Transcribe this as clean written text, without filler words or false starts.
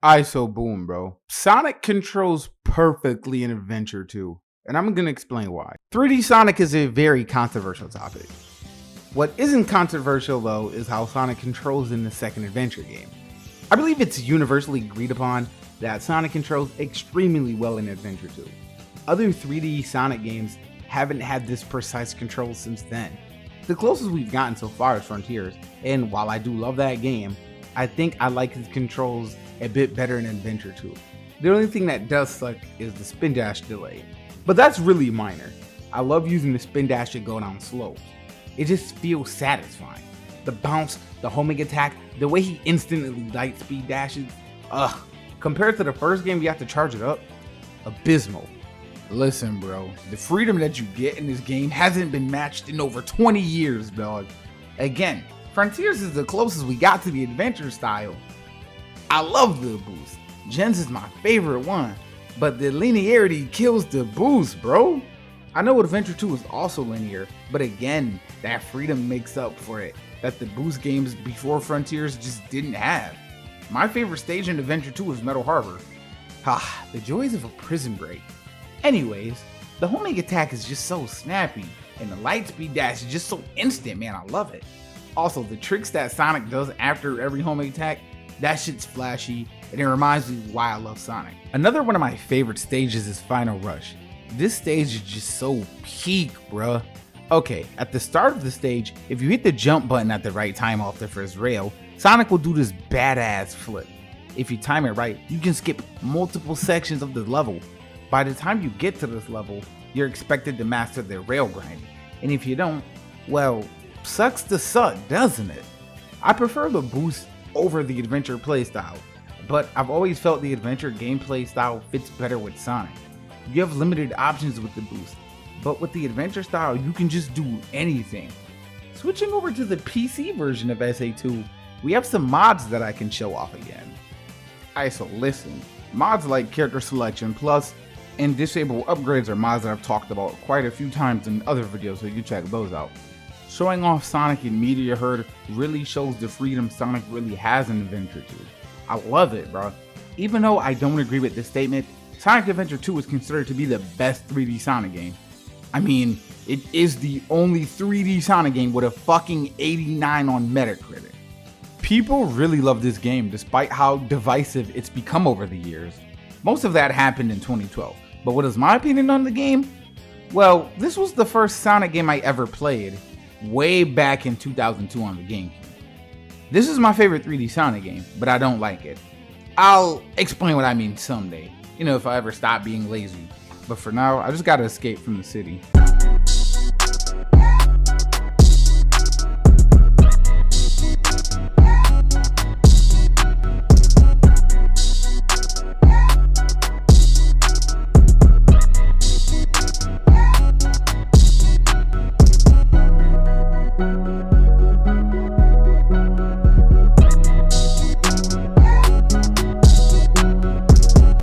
ISO boom, bro. Sonic controls perfectly in Adventure 2, and I'm gonna explain why. 3D Sonic is a very controversial topic. What isn't controversial though is how Sonic controls in the second Adventure game. I believe it's universally agreed upon that Sonic controls extremely well in Adventure 2. Other 3D Sonic games haven't had this precise control since then. The closest we've gotten so far is Frontiers, and while I do love that game, I think I like his controls a bit better in Adventure 2. The only thing that does suck is the spin dash delay, but that's really minor. I love using the spin dash to go down slopes. It just feels satisfying. The bounce, the homing attack, the way he instantly light speed dashes, compared to the first game you have to charge it up, abysmal. Listen bro, the freedom that you get in this game hasn't been matched in over 20 years, dog. Again, Frontiers is the closest we got to the adventure style. I love the boost. Gens is my favorite one, but the linearity kills the boost, bro. I know Adventure 2 is also linear, but again, that freedom makes up for it that the boost games before Frontiers just didn't have. My favorite stage in Adventure 2 is Metal Harbor. The joys of a prison break. Anyways, the homing attack is just so snappy, and the light speed dash is just so instant, man, I love it. Also, the tricks that Sonic does after every homing attack, that shit's flashy, and it reminds me why I love Sonic. Another one of my favorite stages is Final Rush. This stage is just so peak, bruh. Okay, at the start of the stage, if you hit the jump button at the right time off the first rail, Sonic will do this badass flip. If you time it right, you can skip multiple sections of the level. By the time you get to this level, you're expected to master the rail grind. And if you don't, well, sucks to suck, doesn't it? I prefer the boost over the adventure playstyle, but I've always felt the adventure gameplay style fits better with Sonic. You have limited options with the boost, but with the adventure style, you can just do anything. Switching over to the PC version of SA2, we have some mods that I can show off again. Alright, so listen, mods like character selection plus and disable upgrades are mods that I've talked about quite a few times in other videos, so you can check those out. Showing off Sonic in Meteor Herd really shows the freedom Sonic really has in Adventure 2. I love it, bro. Even though I don't agree with this statement, Sonic Adventure 2 is considered to be the best 3D Sonic game. I mean, it is the only 3D Sonic game with a fucking 89 on Metacritic. People really love this game despite how divisive it's become over the years. Most of that happened in 2012, but what is my opinion on the game? Well, this was the first Sonic game I ever played, way back in 2002 on the GameCube. This is my favorite 3D Sonic game, but I don't like it. I'll explain what I mean someday, if I ever stop being lazy. But for now, I just gotta escape from the city.